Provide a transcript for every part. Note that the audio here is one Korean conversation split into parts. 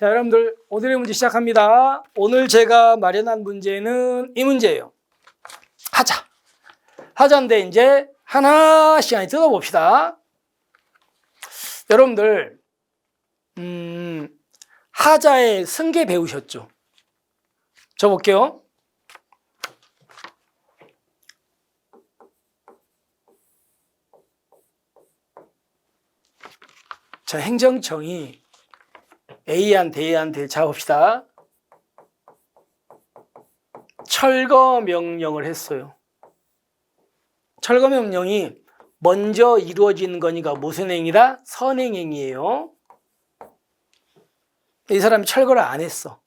자, 여러분들 오늘의 문제 시작합니다. 오늘 제가 마련한 문제는 이 문제예요. 하자인데 이제 하나씩 뜯어봅시다. 여러분들 하자의 승계 배우셨죠? 적어볼게요. 자, 행정청이 A한테 잡읍시다. 철거 명령을 했어요. 철거 명령이 먼저 이루어진 거니까 무슨 행위다? 선행행위예요. 이 사람이 철거를 안 했어.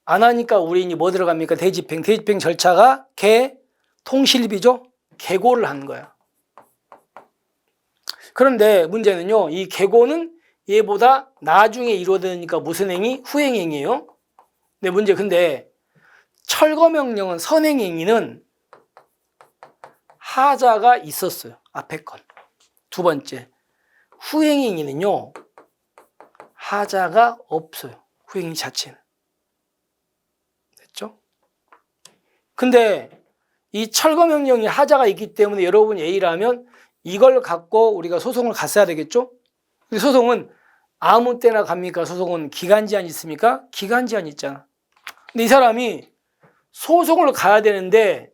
안 하니까 우리 뭐 들어갑니까? 대집행. 대집행 절차가 통실비죠? 계고를 한 거야. 그런데 문제는요, 이 계고는 얘보다 나중에 이루어지니까 무슨 행위? 후행행위예요. 근데 철거 명령은 선행행위는 하자가 있었어요. 앞에 건. 두 번째, 후행행위는요, 하자가 없어요. 후행행위 자체는. 됐죠? 근데 이 철거 명령이 하자가 있기 때문에 여러분이 A라면 이걸 갖고 우리가 소송을 갔어야 되겠죠? 근데 소송은 아무 때나 갑니까? 소송은 기간 제한이 있습니까? 기간 제한이 있잖아. 근데 이 사람이 소송을 가야 되는데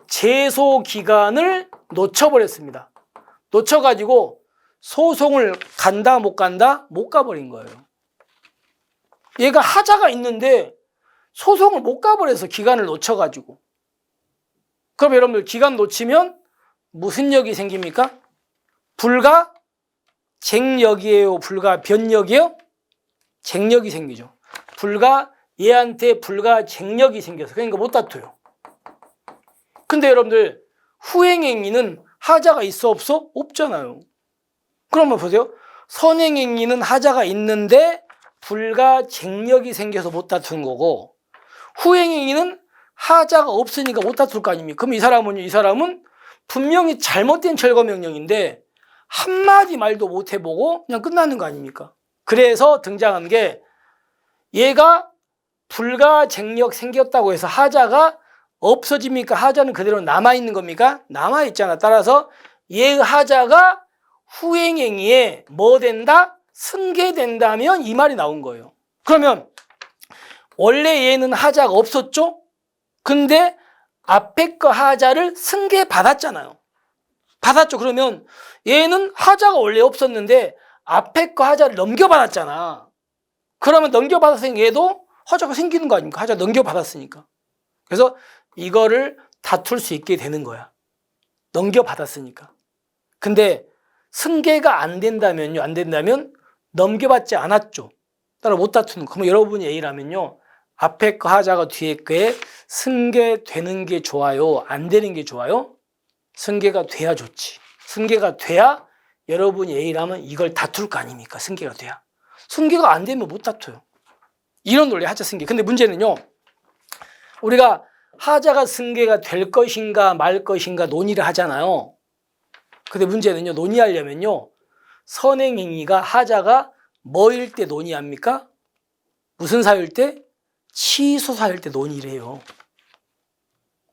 제소 기간을 놓쳐버렸습니다. 놓쳐가지고 소송을 간다 못 간다? 못 가버린 거예요. 얘가 하자가 있는데 소송을 못 가버려서 기간을 놓쳐가지고. 그럼 여러분들 기간 놓치면 무슨 역이 생깁니까? 불가쟁력이에요? 불가변력이에요? 쟁력이 생기죠. 얘한테 불가쟁력이 생겨서 그러니까 못 다투요. 근데 여러분들 후행행위는 하자가 있어 없어? 없잖아요. 그러면 보세요. 선행행위는 하자가 있는데 불가쟁력이 생겨서 못 다투는 거고, 후행행위는 하자가 없으니까 못 다툴 거 아닙니까? 그럼 이 사람은 분명히 잘못된 철거 명령인데 한마디 말도 못 해보고 그냥 끝나는 거 아닙니까? 그래서 등장한 게 얘가 불가쟁력 생겼다고 해서 하자가 없어집니까? 하자는 그대로 남아있는 겁니까? 남아있잖아. 따라서 얘의 하자가 후행행위에 뭐 된다? 승계된다면 이 말이 나온 거예요. 그러면 원래 얘는 하자가 없었죠? 근데 앞에 거 하자를 승계받았잖아요. 받았죠. 그러면 얘는 하자가 원래 없었는데 앞에 거 하자를 넘겨받았잖아. 그러면 넘겨받았으니까 얘도 하자가 생기는 거 아닙니까? 하자 넘겨받았으니까. 그래서 이거를 다툴 수 있게 되는 거야. 넘겨받았으니까. 근데 승계가 안 된다면요. 안 된다면 넘겨받지 않았죠. 따라 못 다투는 거. 그럼 여러분이 A라면요. 앞에 거 하자가 뒤에 거에 승계되는 게 좋아요? 안 되는 게 좋아요? 승계가 돼야 좋지. 승계가 돼야 여러분이 A라면 이걸 다툴 거 아닙니까? 승계가 돼야. 승계가 안 되면 못 다투요. 이런 논리 하자 승계. 근데 문제는요. 우리가 하자가 승계가 될 것인가 말 것인가 논의를 하잖아요. 근데 문제는요. 논의하려면요. 선행행위가 하자가 뭐일 때 논의합니까? 무슨 사유일 때? 취소 사유일 때 논의를 해요.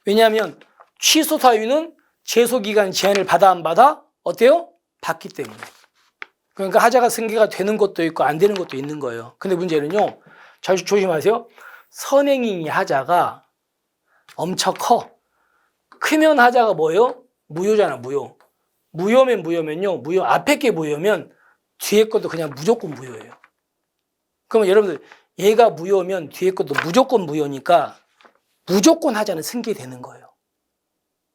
왜냐하면 취소 사유는 제소기간 제한을 받아 안 받아? 어때요? 받기 때문에. 그러니까 하자가 승계가 되는 것도 있고 안 되는 것도 있는 거예요. 근데 문제는요. 잘 조심하세요. 선행행위 하자가 엄청 커. 크면 하자가 뭐예요? 무효잖아, 무효. 무효면요. 무효 앞에 게 무효면 뒤에 것도 그냥 무조건 무효예요. 그러면 여러분들 얘가 무효면 뒤에 것도 무조건 무효니까 무조건 하자는 승계되는 거예요.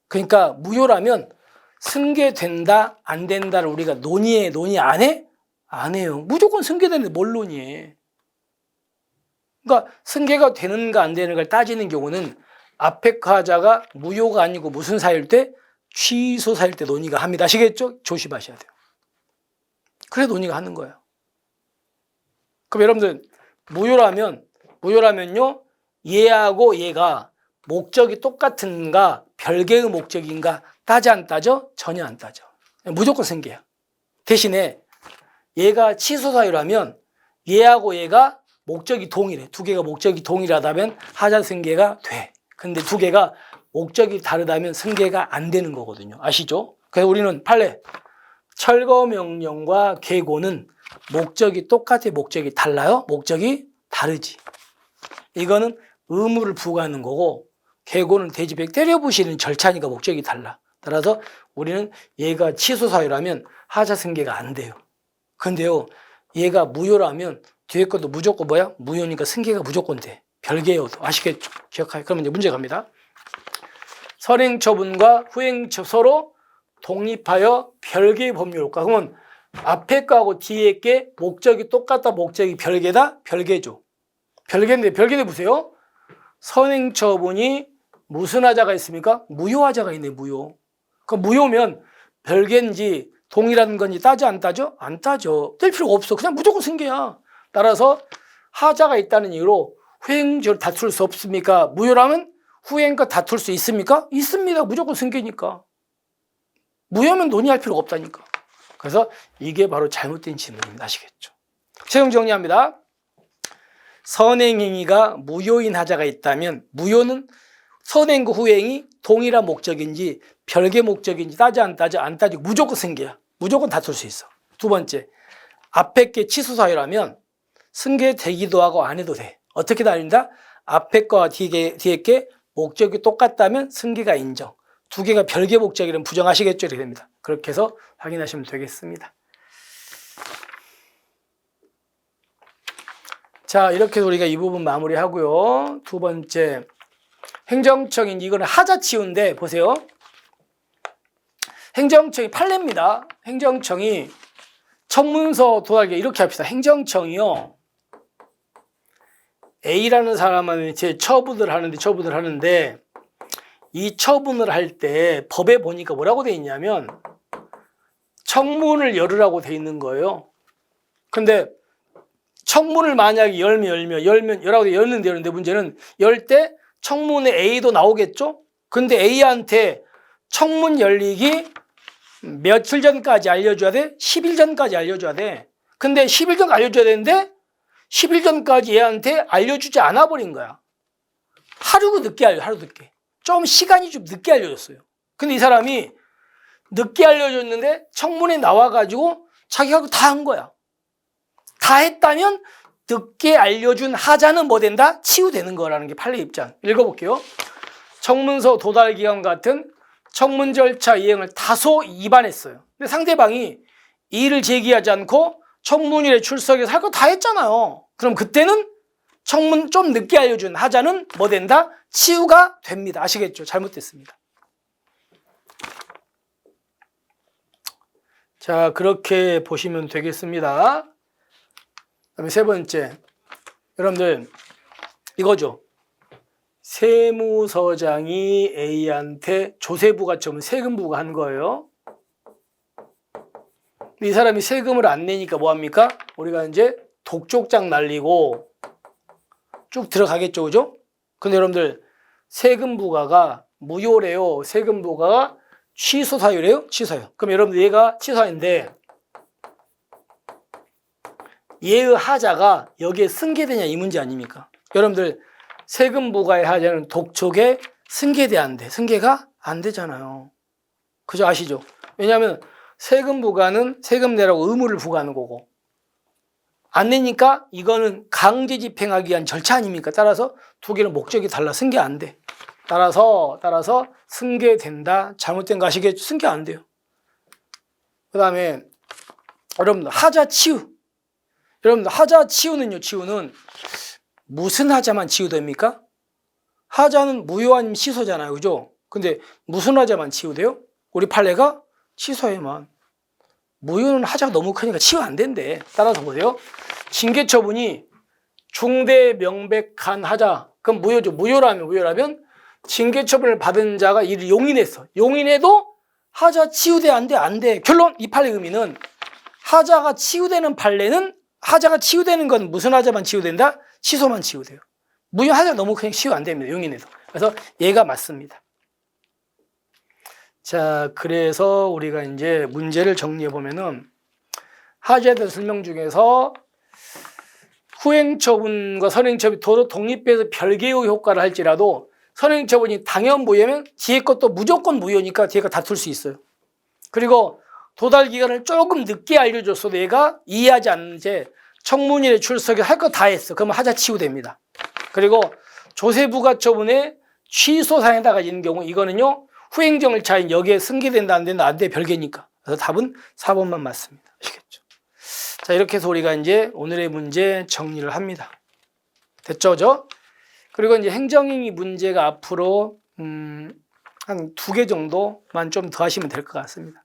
그러니까 무효라면 승계된다 안 된다를 우리가 논의 안 해? 안 해요. 무조건 승계되는데 뭘 논의해. 그러니까 승계가 되는가 안 되는가를 따지는 경우는 앞에 하자가 무효가 아니고 무슨 사유일 때? 취소 사유일 때 논의가 합니다. 아시겠죠? 조심하셔야 돼요. 그래 논의가 하는 거예요. 그럼 여러분들 무효라면요. 얘하고 얘가 목적이 똑같은가 별개의 목적인가 따져 안 따져? 전혀 안 따져. 무조건 승계야. 대신에 얘가 취소 사유라면 얘하고 얘가 목적이 동일해. 두 개가 목적이 동일하다면 하자 승계가 돼. 근데 두 개가 목적이 다르다면 승계가 안 되는 거거든요. 아시죠? 그래서 우리는 판례 철거명령과 계고는 목적이 똑같아, 목적이 달라요? 목적이 다르지. 이거는 의무를 부과하는 거고 계고는 대지배 때려부시는 절차니까 목적이 달라. 따라서 우리는 얘가 취소사유라면 하자 승계가 안 돼요. 근데요, 얘가 무효라면 뒤에 것도 무조건 뭐야? 무효니까 승계가 무조건 돼. 별개예요. 아시겠죠? 기억하세요. 그러면 이제 문제 갑니다. 선행처분과 후행처 서로 독립하여 별개의 법률효과. 그러면 앞에 거하고 뒤에 게 목적이 똑같다, 목적이 별개다? 별개죠. 별개인데 보세요. 선행처분이 무슨 하자가 있습니까? 무효하자가 있네, 무효. 그 무효면 별개인지 동일한 건지 따져 안 따져? 안 따져. 뗄 필요가 없어. 그냥 무조건 승계야. 따라서 하자가 있다는 이유로 후행적으로 다툴 수 없습니까? 무효라면 후행과 다툴 수 있습니까? 있습니다. 무조건 승계니까. 무효면 논의할 필요가 없다니까. 그래서 이게 바로 잘못된 질문입니다. 아시겠죠? 최종 정리합니다. 선행행위가 무효인 하자가 있다면 무효는 선행과 후행이 동일한 목적인지 별개 목적인지 따져 안 따지고 무조건 승계야. 무조건 다툴 수 있어. 두 번째, 앞에 게 취소사유라면 승계되기도 하고 안 해도 돼. 어떻게 다른다? 앞에 거와 뒤에 게 목적이 똑같다면 승계가 인정. 두 개가 별개 목적이라면 부정하시겠죠? 이렇게 됩니다. 그렇게 해서 확인하시면 되겠습니다. 자, 이렇게 해서 우리가 이 부분 마무리하고요. 두 번째, 행정청인 이거는 하자치우인데 보세요. 행정청이 판례입니다. 행정청이 청문서 도달계 이렇게 합시다. 행정청이요. A라는 사람은 제 처분을 하는데 이 처분을 할 때 법에 보니까 뭐라고 돼 있냐면 청문을 열으라고 돼 있는 거예요. 근데 청문을 만약에 열는데 문제는 열 때 청문에 A도 나오겠죠? 근데 A한테 청문 열리기 며칠 전까지 알려줘야 돼? 10일 전까지 알려줘야 돼. 근데 10일 전 알려줘야 되는데 10일 전까지 얘한테 알려주지 않아 버린 거야. 하루 늦게. 좀 시간이 좀 늦게 알려줬어요. 근데 이 사람이 늦게 알려줬는데 청문회 나와가지고 자기가 다 한 거야. 다 했다면 늦게 알려준 하자는 뭐 된다? 치유되는 거라는 게 판례 입장. 읽어볼게요. 청문서 도달기간 같은 청문 절차 이행을 다소 위반했어요. 근데 상대방이 이의를 제기하지 않고 청문일에 출석해서 할 거 다 했잖아요. 그럼 그때는 청문 좀 늦게 알려준 하자는 뭐 된다? 치유가 됩니다. 아시겠죠? 잘못됐습니다. 자, 그렇게 보시면 되겠습니다. 그다음에 세 번째, 여러분들 이거죠. 세무서장이 A한테 조세부가 처음 세금부가 한 거예요. 이 사람이 세금을 안 내니까 뭐합니까? 우리가 이제 독촉장 날리고 쭉 들어가겠죠, 그죠? 근데 여러분들 세금 부과가 무효래요. 세금 부과가 취소 사유래요. 취소요. 그럼 여러분들 얘가 취소인데 얘의 하자가 여기에 승계되냐 이 문제 아닙니까? 여러분들 세금 부과의 하자는 독촉에 승계돼 안 돼. 승계가 안 되잖아요. 그죠? 아시죠? 왜냐하면 세금 부과는 세금 내라고 의무를 부과하는 거고 안 내니까 이거는 강제 집행하기 위한 절차 아닙니까? 따라서 두 개는 목적이 달라. 승계 안 돼. 따라서 승계된다. 잘못된 거 아시겠죠? 승계 안 돼요. 그 다음에 여러분들 하자 치유. 여러분들 하자 치유는요. 치유는 무슨 하자만 치유됩니까? 하자는 무효 아니면 취소잖아요. 그죠? 근데 무슨 하자만 치유돼요? 우리 판례가 취소에만. 무효는 하자가 너무 크니까 치유 안 된대. 따라서 보세요. 징계처분이 중대 명백한 하자. 그럼 무효죠. 무효라면 징계처분을 받은 자가 이를 용인했어. 용인해도 하자 치유돼 안 돼? 안 돼. 결론 이 판례 의미는 하자가 치유되는 판례는 하자가 치유되는 건 무슨 하자만 치유된다? 취소만 치유돼요. 무효 하자가 너무 그냥 치유 안 됩니다. 용인해도. 그래서 얘가 맞습니다. 자, 그래서 우리가 이제 문제를 정리해 보면은 하자에 대한 설명 중에서 후행처분과 선행처분이 도로 독립해서 별개의 효과를 할지라도 선행처분이 당연 무효면 뒤에 것도 무조건 무효니까 뒤에가 다툴 수 있어요. 그리고 도달기간을 조금 늦게 알려줬어도 얘가 이해하지 않는 채 청문회에 출석해 할 거 다 했어. 그러면 하자치고 됩니다. 그리고 조세부가처분의 취소 사항에다가 있는 경우 이거는요 후행정일차인 여기에 승계된다 안 된다 안 돼 별개니까. 그래서 답은 4번만 맞습니다. 아시겠죠? 자 이렇게 해서 우리가 이제 오늘의 문제 정리를 합니다. 됐죠? 그리고 이제 행정행위 문제가 앞으로 한 2개 정도만 좀 더 하시면 될 것 같습니다.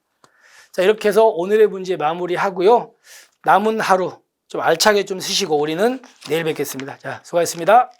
자 이렇게 해서 오늘의 문제 마무리하고요. 남은 하루 좀 알차게 좀 쓰시고 우리는 내일 뵙겠습니다. 자 수고하셨습니다.